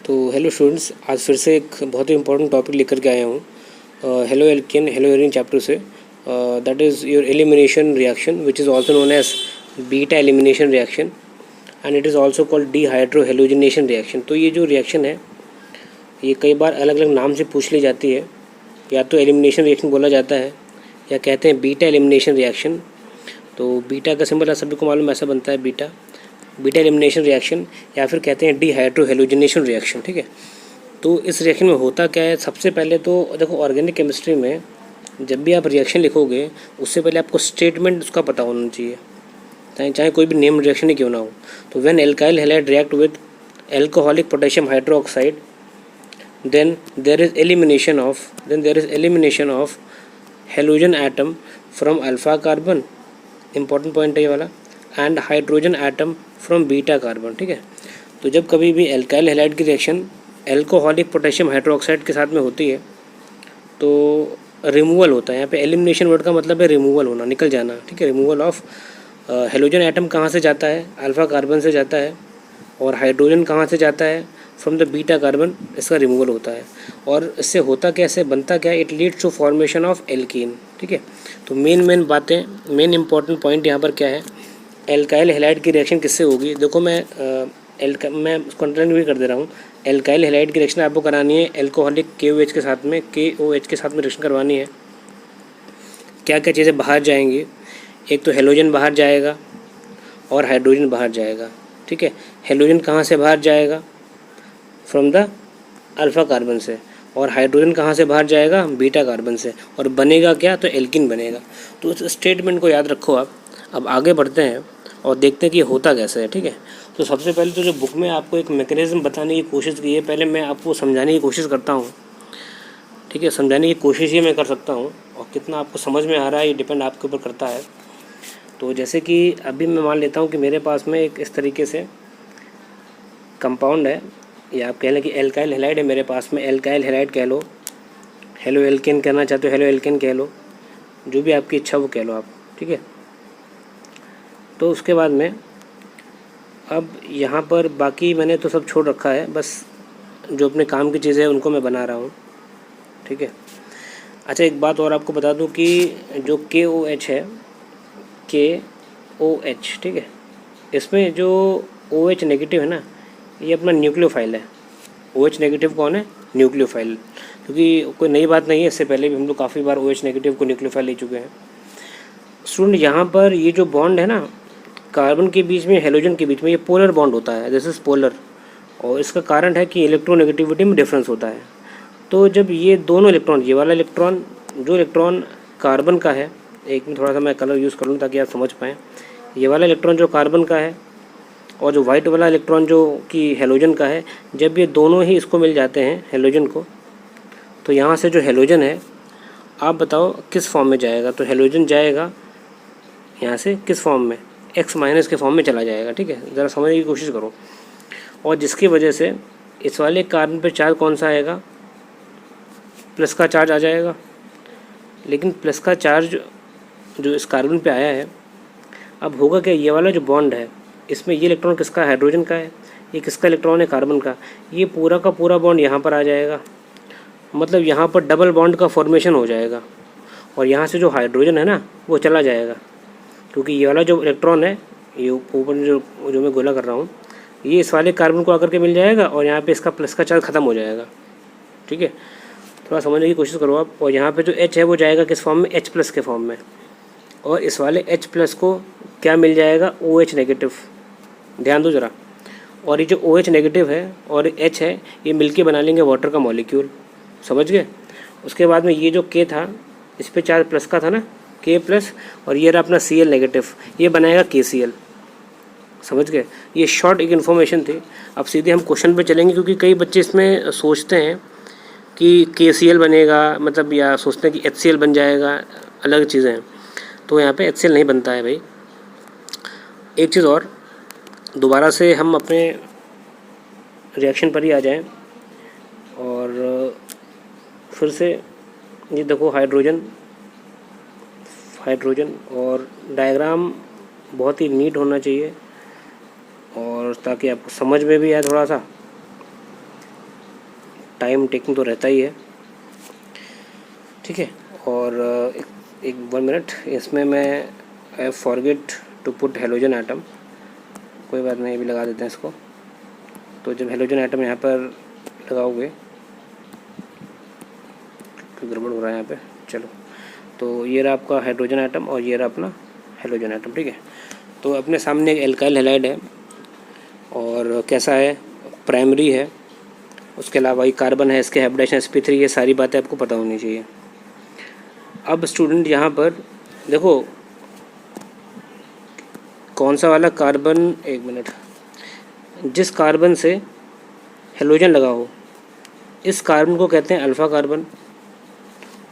तो hello students, आज फिर से एक बहुत ही इंपॉर्टेंट टॉपिक लेकर के आया हूँ haloalkane haloarene chapter से। That is your elimination reaction which is also known as beta elimination reaction and it is also called dehydrohalogenation reaction. तो ये जो रिएक्शन है ये कई बार अलग अलग नाम से पूछ ली जाती है। या तो एलिमिनेशन रिएक्शन बोला जाता है या कहते हैं बीटा एलिमिनेशन रिएक्शन। तो बीटा का सिंबल सभी को मालूम ऐसा बनता है बीटा एलिमिनेशन रिएक्शन, या फिर कहते हैं डीहाइड्रोहेलोजिनेशन रिएक्शन। ठीक है, तो इस रिएक्शन में होता क्या है? सबसे पहले तो देखो, ऑर्गेनिक केमिस्ट्री में जब भी आप रिएक्शन लिखोगे उससे पहले आपको स्टेटमेंट उसका पता होना चाहिए, चाहे कोई भी नेम रिएक्शन ही क्यों ना हो। तो when alkyl halide react with alcoholic potassium hydroxide then there is elimination of halogen atom from alpha carbon, important point है ये वाला, and hydrogen atom from beta carbon. ठीक है, तो जब कभी भी एल्काइल हैलाइड की रिएक्शन एल्कोहलिक पोटेशियम हाइड्रोक्साइड के साथ में होती है तो रिमूवल होता है। यहाँ पे एलिमिनेशन वर्ड का मतलब है रिमूवल होना, निकल जाना। ठीक है, रिमूवल ऑफ हेलोजन एटम कहाँ से जाता है? अल्फा कार्बन से जाता है। और हाइड्रोजन कहाँ से जाता है? फ्रॉम द बीटा कार्बन, इसका रिमूवल होता है। और इससे होता कैसे, बनता क्या? It leads to formation of alkene. ठीक है, तो मेन बातें, मेन इंपॉर्टेंट पॉइंट यहाँ पर क्या है? एल्काइल हैलाइड की रिएक्शन किससे होगी? देखो मैं उसको अंडरलाइन भी कर दे रहा हूँ। एल्काइल हैलाइड की रिएक्शन आपको करानी है एल्कोहलिक KOH के साथ में, KOH के साथ में रिएक्शन करवानी है। क्या क्या चीज़ें बाहर जाएंगी? एक तो हेलोजन बाहर जाएगा और हाइड्रोजन बाहर जाएगा। ठीक है, हेलोजन कहाँ से बाहर जाएगा? फ्रॉम द अल्फ़ा कार्बन से। और हाइड्रोजन कहाँ से बाहर जाएगा? बीटा कार्बन से। और बनेगा क्या? तो एल्किन बनेगा। तो उस स्टेटमेंट को याद रखो आप। अब आगे बढ़ते हैं और देखते हैं कि ये होता कैसे है। ठीक है, तो सबसे पहले तो जो बुक में आपको एक मैकेनिज्म बताने की कोशिश की है, पहले मैं आपको समझाने की कोशिश करता हूँ। ठीक है, समझाने की कोशिश ही मैं कर सकता हूँ, और कितना आपको समझ में आ रहा है ये डिपेंड आपके ऊपर करता है। तो जैसे कि अभी मैं मान लेता हूँ कि मेरे पास में एक इस तरीके से कंपाउंड है, या आप कह लें कि एल्काइल हैलाइड है मेरे पास में। एल्काइल हैलाइड कह लो, हेलो एल्केन कहना चाहते हो हेलो एल्केन कह लो, जो भी आपकी इच्छा वो कह लो आप। ठीक है, तो उसके बाद में अब यहाँ पर बाकी मैंने तो सब छोड़ रखा है, बस जो अपने काम की चीज़ें हैं उनको मैं बना रहा हूँ। ठीक है, अच्छा एक बात और आपको बता दूँ कि जो KOH है, KOH, ठीक है, इसमें जो OH नेगेटिव है ना, ये अपना न्यूक्लियोफाइल है। OH नेगेटिव कौन है? न्यूक्लियोफाइल। क्योंकि कोई नई बात नहीं है, इससे पहले भी हम लोग काफ़ी बार OH नेगेटिव को न्यूक्लियोफाइल ले चुके हैं। स्टूडेंट, यहाँ पर ये जो बॉन्ड है ना, कार्बन के बीच में हेलोजन के बीच में, ये पोलर बॉन्ड होता है, दिस इज़ पोलर। और इसका कारण है कि इलेक्ट्रोनेगेटिविटी में डिफरेंस होता है। तो जब ये दोनों इलेक्ट्रॉन, ये वाला इलेक्ट्रॉन, जो इलेक्ट्रॉन कार्बन का है, एक में थोड़ा सा मैं कलर यूज़ कर लूँ ताकि आप समझ पाएँ। ये वाला इलेक्ट्रॉन जो कार्बन का है और जो वाइट वाला इलेक्ट्रॉन जो कि हेलोजन का है, जब ये दोनों ही इसको मिल जाते हैं हेलोजन को, तो यहाँ से जो हेलोजन है, आप बताओ किस फॉर्म में जाएगा? तो हेलोजन जाएगा यहाँ से किस फॉर्म में? X- के फॉर्म में चला जाएगा। ठीक है, ज़रा समझने की कोशिश करो। और जिसकी वजह से इस वाले कार्बन पर चार्ज कौन सा आएगा? प्लस का चार्ज आ जाएगा। लेकिन प्लस का चार्ज जो इस कार्बन पे आया है, अब होगा क्या? ये वाला जो बॉन्ड है, इसमें ये इलेक्ट्रॉन किसका? हाइड्रोजन का है। ये किसका इलेक्ट्रॉन है? कार्बन का। ये पूरा का पूरा बॉन्ड यहाँ पर आ जाएगा, मतलब यहाँ पर डबल बॉन्ड का फॉर्मेशन हो जाएगा। और यहाँ से जो हाइड्रोजन है ना, वो चला जाएगा, क्योंकि ये वाला जो इलेक्ट्रॉन है, ये ऊपर जो मैं गोला कर रहा हूँ, ये इस वाले कार्बन को आकर के मिल जाएगा और यहाँ पे इसका प्लस का चार्ज ख़त्म हो जाएगा। ठीक है, थोड़ा समझने की कोशिश करो आप। और यहाँ पे जो H है वो जाएगा किस फॉर्म में? H+ के फॉर्म में। और इस वाले H+ को क्या मिल जाएगा? OH negative. ध्यान दो ज़रा। और ये जो OH नेगेटिव है और H है, ये मिलके बना लेंगे वाटर का मॉलिक्यूल। समझ गए? उसके बाद में ये जो K था, इस पे चार्ज प्लस का था ना, K+, और ये रहा अपना Cl नेगेटिव, ये बनाएगा KCl। समझ गए? ये शॉर्ट एक इन्फॉर्मेशन थी। अब सीधे हम क्वेश्चन पे चलेंगे, क्योंकि कई बच्चे इसमें सोचते हैं कि KCl बनेगा, मतलब या सोचते हैं कि HCl बन जाएगा, अलग चीज़ें हैं। तो यहाँ पे HCl नहीं बनता है भाई। एक चीज़ और, दोबारा से हम अपने रिएक्शन पर ही आ जाएं, और फिर से ये देखो हाइड्रोजन, और डायग्राम बहुत ही नीट होना चाहिए, और ताकि आपको समझ में भी आए थोड़ा सा। टाइम टेकिंग तो रहता ही है, ठीक है। और एक 1 मिनट, इसमें मैं I forget to put halogen atom, कोई बात नहीं, अभी लगा देते हैं इसको। तो जब हेलोजन एटम यहाँ पर लगाओगे, तो गड़बड़ हो रहा है यहाँ पे, चलो। तो ये रहा आपका हाइड्रोजन एटम और ये रहा अपना हेलोजन एटम, ठीक है। तो अपने सामने एक एल्काइल हैलाइड है और कैसा है, प्राइमरी है। उसके अलावा ये कार्बन है, इसके हाइब्रिडाइजेशन sp3, ये सारी बातें आपको पता होनी चाहिए। अब स्टूडेंट यहाँ पर देखो कौन सा वाला कार्बन, 1 मिनट, जिस कार्बन से हेलोजन लगा हो इस कार्बन को कहते हैं अल्फ़ा कार्बन,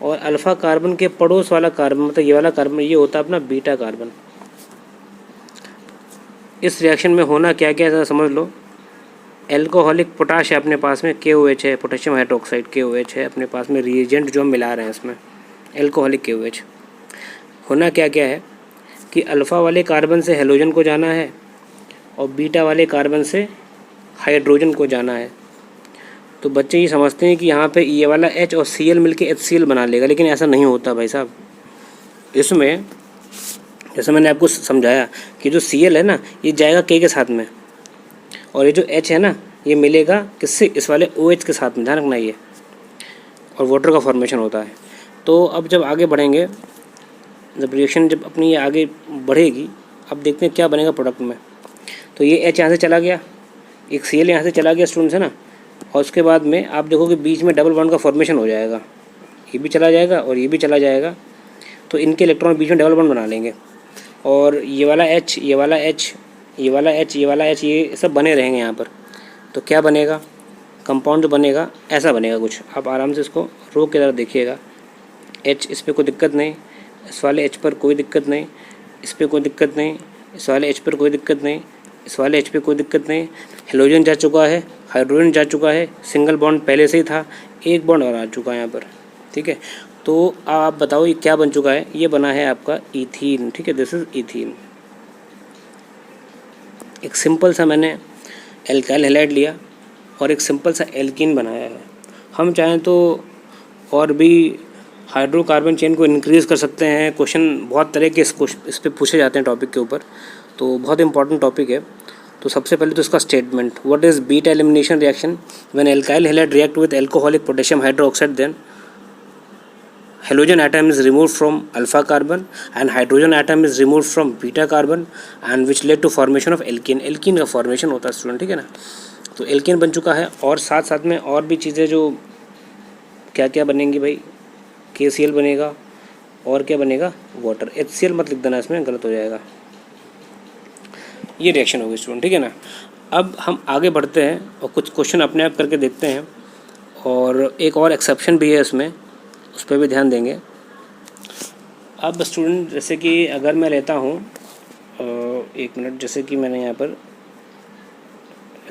और अल्फ़ा कार्बन के पड़ोस वाला कार्बन, मतलब ये वाला कार्बन, ये होता है अपना बीटा कार्बन। इस रिएक्शन में होना क्या क्या है समझ लो। एल्कोहलिक पोटाश है अपने पास में, KOH है, पोटेशियम हाइड्रोक्साइड KOH है अपने पास में, रिएजेंट जो हम मिला रहे हैं इसमें एल्कोहलिक KOH। होना क्या क्या है कि अल्फ़ा वाले कार्बन से हेलोजन को जाना है और बीटा वाले कार्बन से हाइड्रोजन को जाना है। तो बच्चे ये समझते हैं कि यहाँ पे ये वाला H और Cl मिलके HCl बना लेगा, लेकिन ऐसा नहीं होता भाई साहब। इसमें जैसे मैंने आपको समझाया कि जो Cl है ना, ये जाएगा K के साथ में, और ये जो H है ना, ये मिलेगा किससे, इस वाले OH के साथ में, ध्यान रखना ये, और वाटर का फॉर्मेशन होता है। तो अब जब आगे बढ़ेंगे, जब रिएक्शन जब अपनी ये आगे बढ़ेगी, अब देखते हैं क्या बनेगा प्रोडक्ट में। तो ये H यहाँ से चला गया, एक Cl यहाँ से चला गया स्टूडेंट्स, है ना, और उसके बाद में आप देखोगे बीच में डबल बॉन्ड का फॉर्मेशन हो जाएगा, ये भी चला जाएगा और ये भी चला जाएगा, तो इनके इलेक्ट्रॉन बीच में डबल बॉन्ड बना लेंगे, और ये वाला H, ये वाला H, ये वाला H, ये वाला H, ये सब बने रहेंगे यहाँ पर। तो क्या बनेगा, कंपाउंड जो बनेगा ऐसा बनेगा कुछ। आप आराम से इसको रोक के ज़रा देखिएगा। H, इस पर कोई दिक्कत नहीं, इस वाले H पर कोई दिक्कत नहीं, इस पर कोई दिक्कत नहीं, इस वाले H पर कोई दिक्कत नहीं, इस वाले H पे कोई दिक्कत नहीं। हेलोजन जा चुका है, हाइड्रोजन जा चुका है, सिंगल बॉन्ड पहले से ही था, एक बॉन्ड और आ चुका है यहाँ पर, ठीक है। तो आप बताओ ये क्या बन चुका है, ये बना है आपका ईथीन, ठीक है, दिस इज़ ईथीन। एक सिंपल सा मैंने एल्काइल हैलाइड लिया और एक सिंपल सा एल्कीन बनाया है। हम चाहें तो और भी हाइड्रोकार्बन चेन को इंक्रीज़ कर सकते हैं। क्वेश्चन बहुत तरह के इस पे पूछे जाते हैं टॉपिक के ऊपर, तो बहुत इंपॉर्टेंट टॉपिक है। तो सबसे पहले तो इसका statement, what is beta elimination reaction, when alkyl halide react with alcoholic potassium hydroxide, then halogen atom is removed from alpha carbon and hydrogen atom is removed from beta carbon and which led to formation of alkene। alkene का formation होता है student, ठीक है ना। तो alkene बन चुका है, और साथ साथ में और भी चीज़ें जो क्या क्या बनेंगी भाई, KCl बनेगा, और क्या बनेगा, वाटर। HCl मत लिख देना, इसमें गलत हो जाएगा। ये रिएक्शन होगी स्टूडेंट, ठीक है ना। अब हम आगे बढ़ते हैं और कुछ क्वेश्चन अपने आप करके देखते हैं, और एक और एक्सेप्शन भी है इसमें, उस पर भी ध्यान देंगे। अब स्टूडेंट जैसे कि अगर मैं लेता हूँ 1 मिनट, जैसे कि मैंने यहाँ पर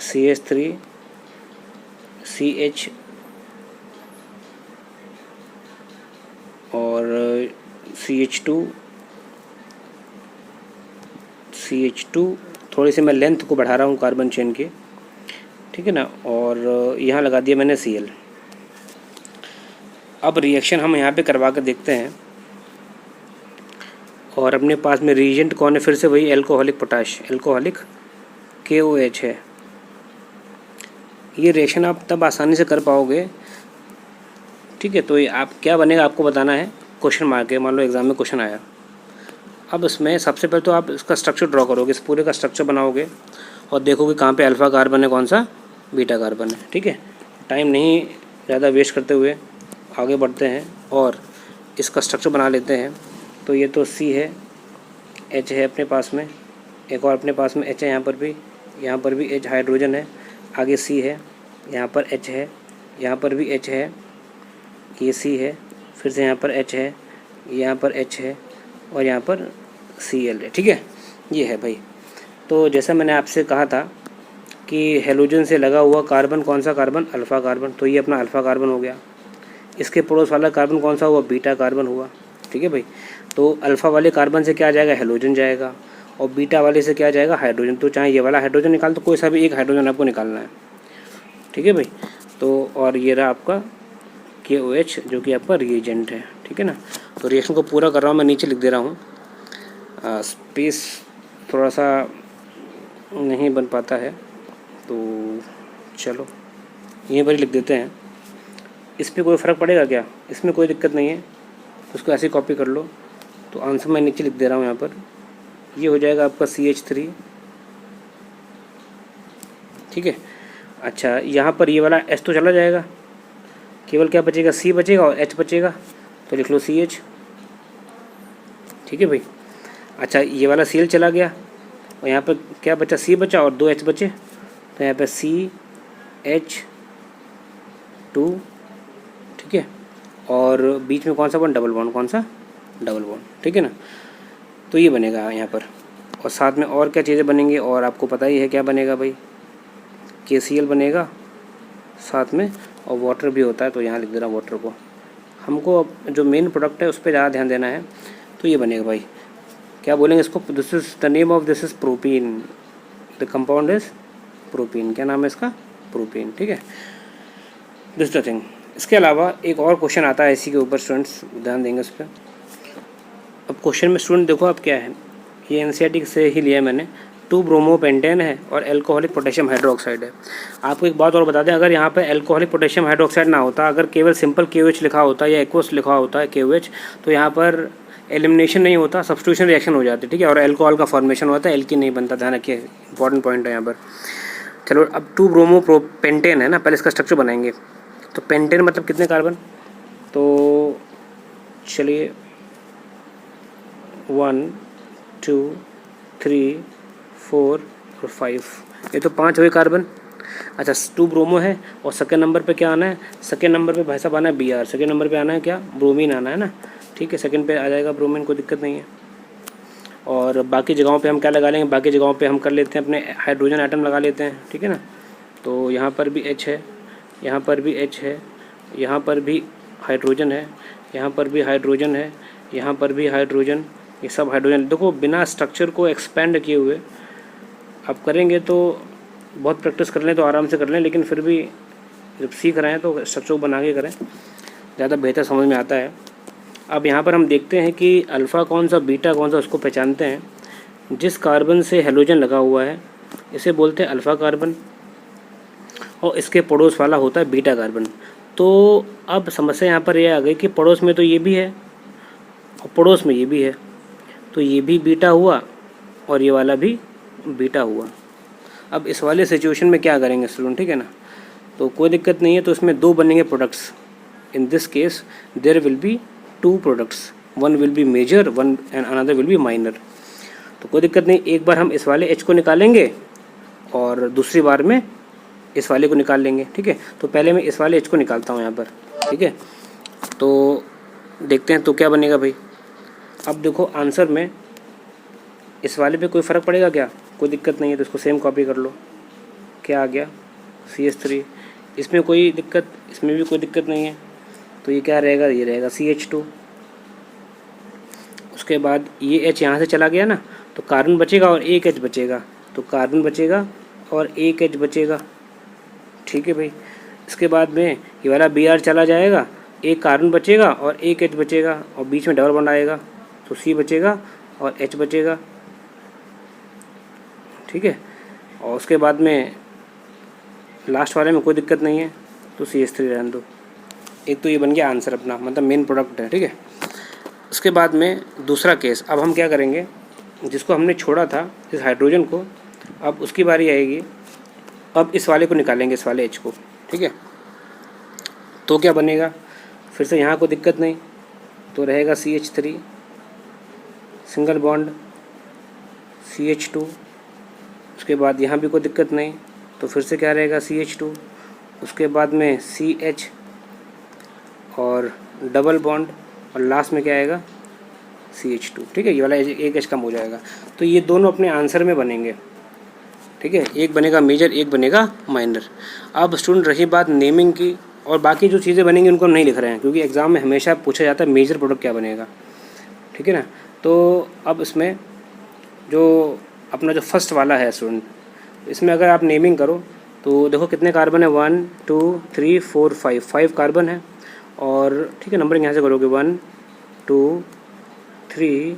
CH3 CH और CH2 थोड़ी सी मैं लेंथ को बढ़ा रहा हूँ कार्बन चेन की, ठीक है ना, और यहाँ लगा दिया मैंने Cl। अब रिएक्शन हम यहाँ पे करवा कर देखते हैं, और अपने पास में रिएजेंट कौन है, फिर से वही एल्कोहलिक पोटाश, एल्कोहलिक KOH है। ये रिएक्शन आप तब आसानी से कर पाओगे, ठीक है। तो ये आप क्या बनेगा आपको बताना है, क्वेश्चन मार्क है, मान लो एग्जाम में क्वेश्चन आया। अब इसमें सबसे पहले तो आप इसका स्ट्रक्चर ड्रॉ करोगे, इस पूरे का स्ट्रक्चर बनाओगे और देखोगे कहाँ पे अल्फ़ा कार्बन है, कौन सा बीटा कार्बन है, ठीक है। टाइम नहीं ज़्यादा वेस्ट करते हुए आगे बढ़ते हैं और इसका स्ट्रक्चर बना लेते हैं। तो ये तो C है, H है अपने पास में, एक और अपने पास में H है, यहाँ पर भी H, हाइड्रोजन है, आगे C है, यहाँ पर H है, यहाँ पर भी H है, ये C है, फिर से यहाँ पर H है, यहाँ पर H है, और यहाँ पर Cl है, ठीक है। ये है भाई। तो जैसा मैंने आपसे कहा था कि हेलोजन से लगा हुआ कार्बन कौन सा कार्बन, अल्फ़ा कार्बन, तो ये अपना अल्फ़ा कार्बन हो गया। इसके पड़ोस वाला कार्बन कौन सा हुआ, बीटा कार्बन हुआ, ठीक है भाई। तो अल्फ़ा वाले कार्बन से क्या जाएगा, हेलोजन जाएगा, और बीटा वाले से क्या जाएगा, हाइड्रोजन। तो चाहे ये वाला हाइड्रोजन निकाल, तो कोई सा भी एक हाइड्रोजन आपको निकालना है, ठीक है भाई। तो और ये रहा आपका KOH जो कि आपका रिएजेंट है, ठीक है ना। तो रिएक्शन को पूरा कर रहा हूँ, मैं नीचे लिख दे रहा हूँ। स्पेस थोड़ा सा नहीं बन पाता है, तो चलो यहीं पर ही लिख देते हैं। इस पर कोई फ़र्क पड़ेगा क्या? इसमें कोई दिक्कत नहीं है, तो उसको ऐसे कॉपी कर लो। तो आंसर मैं नीचे लिख दे रहा हूँ यहाँ पर। ये हो जाएगा आपका CH3, ठीक है। अच्छा, यहाँ पर ये वाला H तो चला जाएगा, केवल क्या बचेगा? C बचेगा और H बचेगा, तो लिख लो CH, ठीक है भाई। अच्छा, ये वाला Cl चला गया और यहाँ पर क्या बचा? C बचा और 2 H बचे, तो यहाँ पर CH2, ठीक है। और बीच में कौन सा बॉन्ड? डबल बॉन्ड, कौन सा? डबल बॉन्ड, ठीक है ना। तो ये बनेगा यहाँ पर। और साथ में और क्या चीज़ें बनेंगी, और आपको पता ही है क्या बनेगा भाई, KCl बनेगा साथ में, और वाटर भी होता है, तो यहाँ लिख दे रहा हूँ वाटर को। हमको जो मेन प्रोडक्ट है उस पर ज़्यादा ध्यान देना है, तो ये बनेगा भाई। क्या बोलेंगे इसको? This is the name of this is propene, the compound is propene. क्या नाम है इसका? प्रोपीन, ठीक है। This the thing. इसके अलावा एक और क्वेश्चन आता है इसी के ऊपर, स्टूडेंट्स ध्यान देंगे उस पर। अब क्वेश्चन में स्टूडेंट देखो अब क्या है, ये NCERT से ही लिया है मैंने। 2 ब्रोमोपेंटेन है और एल्कोहलिक पोटेशियम हाइड्रोक्साइड है। आपको एक बात और बता दें, अगर यहाँ पर एल्कोहलिक पोटेशियम हाइड्रोक्साइड ना होता, अगर केवल सिंपल KOH लिखा होता या एक्वस लिखा होता है KOH, तो यहाँ पर एलिमिनेशन नहीं होता, सब्स्टिट्यूशन रिएक्शन हो जाती, ठीक है, और एल्कोहल का फॉर्मेशन होता है, एल्कीन नहीं बनता। ध्यान रखिए, इंपॉर्टेंट पॉइंट है यहाँ पर। चलो, अब 2 ब्रोमोपेंटेन है ना, पहले इसका स्ट्रक्चर बनाएंगे। तो पेंटेन मतलब कितने कार्बन? तो चलिए 1 2 3 4 और 5, ये तो 5 हुए कार्बन। अच्छा, 2 ब्रोमो है और सेकेंड नंबर पे क्या आना है? सेकेंड नंबर पे भाई साहब आना है Br। सेकेंड नंबर पे आना है क्या? ब्रोमीन आना है ना, ठीक है। सेकेंड पे आ जाएगा ब्रोमीन, कोई दिक्कत नहीं है। और बाकी जगहों पे हम क्या लगा लेंगे? बाकी जगहों पे हम कर लेते हैं अपने हाइड्रोजन आइटम लगा लेते हैं, ठीक है ना। तो यहाँ पर भी H है, यहाँ पर भी H है, यहाँ पर भी हाइड्रोजन है, यहाँ पर भी हाइड्रोजन है, यहाँ पर भी हाइड्रोजन, ये सब हाइड्रोजन। देखो, बिना स्ट्रक्चर को एक्सपेंड किए हुए आप करेंगे तो बहुत प्रैक्टिस कर लें तो आराम से कर लें, लेकिन फिर भी जब सीख रहे हैं तो स्ट्रक्चर को बना के करें, ज़्यादा बेहतर समझ में आता है। अब यहाँ पर हम देखते हैं कि अल्फ़ा कौन सा, बीटा कौन सा, उसको पहचानते हैं। जिस कार्बन से हेलोजन लगा हुआ है इसे बोलते हैं अल्फ़ा कार्बन, और इसके पड़ोस वाला होता है बीटा कार्बन। तो अब समस्या यहाँ पर यह आ गई कि पड़ोस में तो ये भी है और पड़ोस में ये भी है, तो ये भी बीटा हुआ और ये वाला भी बीटा हुआ। अब इस वाले सिचुएशन में क्या करेंगे स्टूडेंट, ठीक है ना। तो कोई दिक्कत नहीं है, तो इसमें 2 बनेंगे products. In this case there will be 2 products, one will be major, one and another will be minor. तो कोई दिक्कत नहीं, एक बार हम इस वाले H को निकालेंगे और दूसरी बार में इस वाले को निकाल लेंगे, ठीक है। तो पहले मैं इस वाले H को निकालता हूँ यहाँ पर, ठीक है। तो देखते हैं तो क्या बनेगा भाई। अब देखो आंसर में इस वाले पे कोई फ़र्क पड़ेगा क्या? कोई दिक्कत नहीं है, तो इसको सेम कॉपी कर लो। क्या आ गया? CH3। इसमें कोई दिक्कत, इसमें भी कोई दिक्कत नहीं है, तो ये क्या रहेगा? ये रहेगा CH2। उसके बाद ये H यहाँ से चला गया ना, तो कार्बन बचेगा और एक H बचेगा, तो कार्बन बचेगा और एक H बचेगा, ठीक है भाई। इसके बाद में ये वाला Br चला जाएगा, एक कार्बन बचेगा और एक H बचेगा, और बीच में डबल बॉन्ड आएगा, तो C बचेगा और H बचेगा, ठीक है। और उसके बाद में लास्ट वाले में कोई दिक्कत नहीं है, तो CH3 रहने दो। एक तो ये बन गया आंसर अपना, मतलब मेन प्रोडक्ट है, ठीक है। उसके बाद में दूसरा केस, अब हम क्या करेंगे, जिसको हमने छोड़ा था इस हाइड्रोजन को, अब उसकी बारी आएगी। अब इस वाले को निकालेंगे, इस वाले H को, ठीक है। तो क्या बनेगा? फिर से यहाँ कोई दिक्कत नहीं, तो रहेगा CH3 सिंगल बॉन्ड CH2। उसके बाद यहाँ भी कोई दिक्कत नहीं, तो फिर से क्या रहेगा? CH2। उसके बाद में CH और डबल बॉन्ड, और लास्ट में क्या आएगा? CH2, ठीक है। ये वाला एक H कम हो जाएगा। तो ये दोनों अपने आंसर में बनेंगे, ठीक है। एक बनेगा मेजर, एक बनेगा माइनर। अब स्टूडेंट रही बात नेमिंग की, और बाकी जो चीज़ें बनेंगी उनको हम नहीं लिख रहे हैं, क्योंकि एग्ज़ाम में हमेशा पूछा जाता है मेजर प्रोडक्ट क्या बनेगा, ठीक है ना। तो अब इसमें जो अपना जो फर्स्ट वाला है स्टूडेंट, इसमें अगर आप नेमिंग करो तो देखो कितने कार्बन है, 1 2 3 4 5 कार्बन है। और ठीक है, नंबरिंग यहाँ से करोगे 1 2 3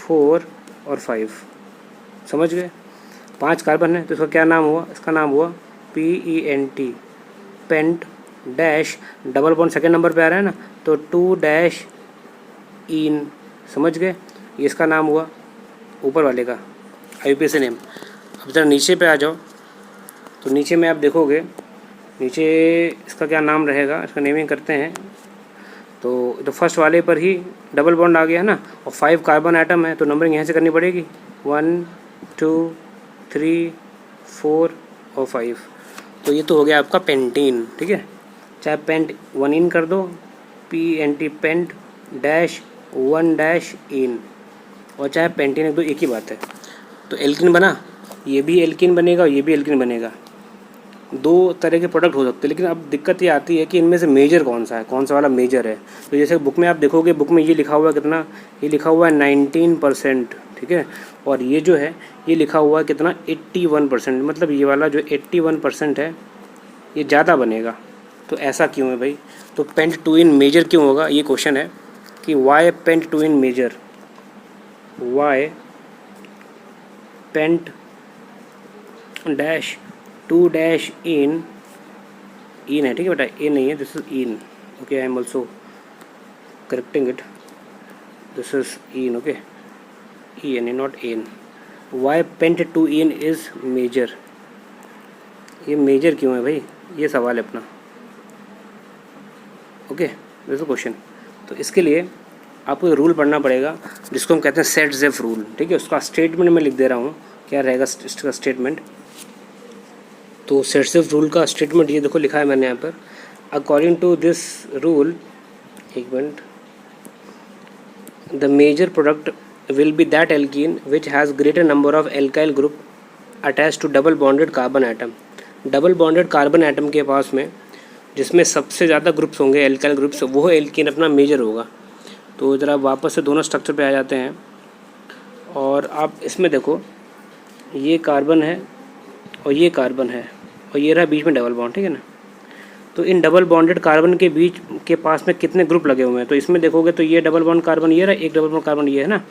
4 और 5, समझ गए। 5 कार्बन है तो इसका क्या नाम हुआ, इसका नाम हुआ PENT, pent dash, double bond second number पे आ रहा है ना, तो 2 डैश इन, समझ गए। ये इसका नाम हुआ ऊपर वाले का IUPAC नेम। अब जरा नीचे पे आ जाओ, तो नीचे में आप देखोगे, नीचे इसका क्या नाम रहेगा, इसका नेमिंग करते हैं। तो फर्स्ट वाले पर ही डबल बॉन्ड आ गया है ना, और 5 कार्बन आइटम है, तो नंबरिंग यहाँ से करनी पड़ेगी 1 2 3 4 और 5। तो ये तो हो गया आपका पेंटीन, ठीक है। चाहे पेंट 1 इन कर दो, PENT pent dash 1 dash ene, और चाहे पेंटीन एक दो, एक ही बात है। तो एल्किन बना, ये भी एल्किन बनेगा और ये भी एल्किन बनेगा। 2 तरह के प्रोडक्ट हो सकते हैं, लेकिन अब दिक्कत ये आती है कि इनमें से मेजर कौन सा है, कौन सा वाला मेजर है। तो जैसे बुक में आप देखोगे, बुक में ये लिखा हुआ है कितना, ये लिखा हुआ है 19%, ठीक है। और ये जो है ये लिखा हुआ है कितना, 81%, मतलब ये वाला जो 81% है ये ज़्यादा बनेगा। तो ऐसा क्यों है भाई, तो पेंट 2 इन मेजर क्यों होगा, ये क्वेश्चन है कि why pent 2 ene major, why pent dash 2 dash ene है, ठीक है बेटा, ए नहीं है, this is ene, okay, I am also correcting it, this is ene, okay, EN not en. Why pent 2 ene is major, ये major क्यों है भाई, ये सवाल है अपना, ओके, दिस इज क्वेश्चन। तो इसके लिए आपको रूल पढ़ना पड़ेगा जिसको हम कहते हैं सेट-ज़ेफ रूल, ठीक है। उसका स्टेटमेंट मैं लिख दे रहा हूँ, क्या रहेगा इसका स्टेटमेंट। तो सेट-ज़ेफ रूल का स्टेटमेंट ये देखो लिखा है मैंने यहाँ पर, अकॉर्डिंग टू दिस रूल, एक minute, the major product will be that alkene which has greater number of alkyl group attach to double bonded carbon atom. Double bonded carbon atom के पास में जिसमें सबसे ज़्यादा ग्रुप्स होंगे, एल्काइल ग्रुप्स, वो alkene अपना मेजर होगा। तो ज़रा वापस से दोनों स्ट्रक्चर पे आ जाते हैं, और आप इसमें देखो, ये कार्बन है और ये कार्बन है, और ये रहा बीच में डबल बॉन्ड, ठीक है ना। तो इन डबल बॉन्डेड कार्बन के बीच के पास में कितने ग्रुप लगे हुए हैं, तो इसमें देखोगे तो ये डबल बॉन्ड कार्बन ये रहा, एक डबल बॉन्ड कार्बन ये है ना,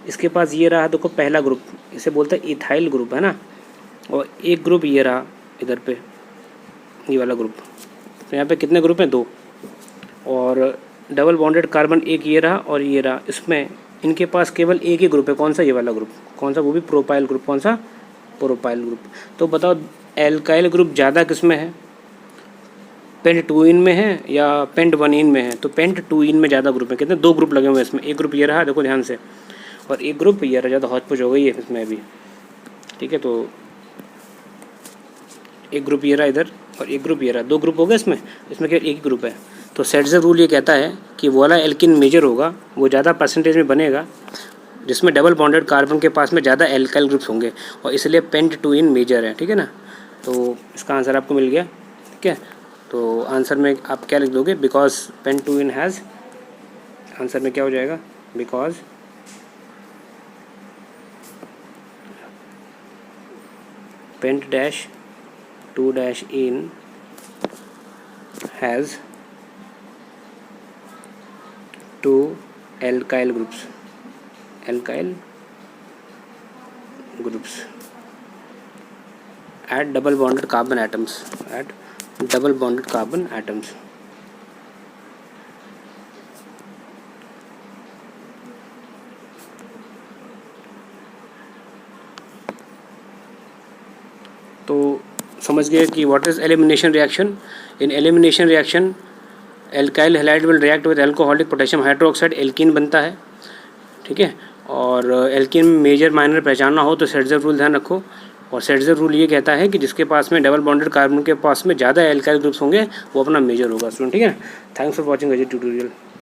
इसके पास ये रहा, देखो पहला ग्रुप, इसे बोलते हैं इथाइल ग्रुप, है ना। और एक ग्रुप ये रहा इधर पे, ये वाला ग्रुप। तो यहाँ पे कितने ग्रुप हैं, 2। और डबल बॉन्डेड कार्बन एक ये रहा और ये रहा, इसमें इनके पास केवल एक ही ग्रुप है, कौन सा, ये वाला ग्रुप, कौन सा, वो भी प्रोपाइल ग्रुप, कौन सा, प्रोपाइल ग्रुप। तो बताओ एल्काइल ग्रुप ज़्यादा किस में है, पेंट 2 इन में है या पेंट 1 इन में है। तो पेंट 2 इन में ज़्यादा ग्रुप है, कितने, 2 ग्रुप लगे हुए हैं इसमें, एक ग्रुप ये रहा, देखो ध्यान से, और एक ग्रुप ये रहा, ज़्यादा हौच-पौच हो गई है इसमें अभी, ठीक है। तो एक ग्रुप ये रहा इधर और एक ग्रुप ये रहा, 2 ग्रुप हो गए इसमें केवल एक ही ग्रुप है। तो सेट-ज़ेफ रूल ये कहता है कि वो वाला एल्किन मेजर होगा, वो ज़्यादा परसेंटेज में बनेगा जिसमें डबल बॉन्डेड कार्बन के पास में ज़्यादा एल्काइल ग्रुप्स होंगे, और इसलिए पेंट 2 इन मेजर है, ठीक है ना। तो इसका आंसर आपको मिल गया, ठीक है। तो आंसर में आप क्या लिख दोगे, because pent 2 ene has, answer में क्या हो जाएगा, because pent dash 2 dash ene has 2 alkyl groups at double bonded carbon atoms, तो समझ गए कि what is elimination reaction. In elimination reaction alkyl halide will react with alcoholic potassium hydroxide, alkene बनता है, ठीक है। और एल्कीन में मेजर माइनर पहचानना हो तो सेट-ज़ेफ रूल ध्यान रखो, और सेट-ज़ेफ रूल ये कहता है कि जिसके पास में डबल बॉन्डेड कार्बन के पास में ज़्यादा एल्काइल ग्रुप्स होंगे वो अपना मेजर होगा स्टूडेंट, ठीक है। Thanks for watching Ajay tutorial.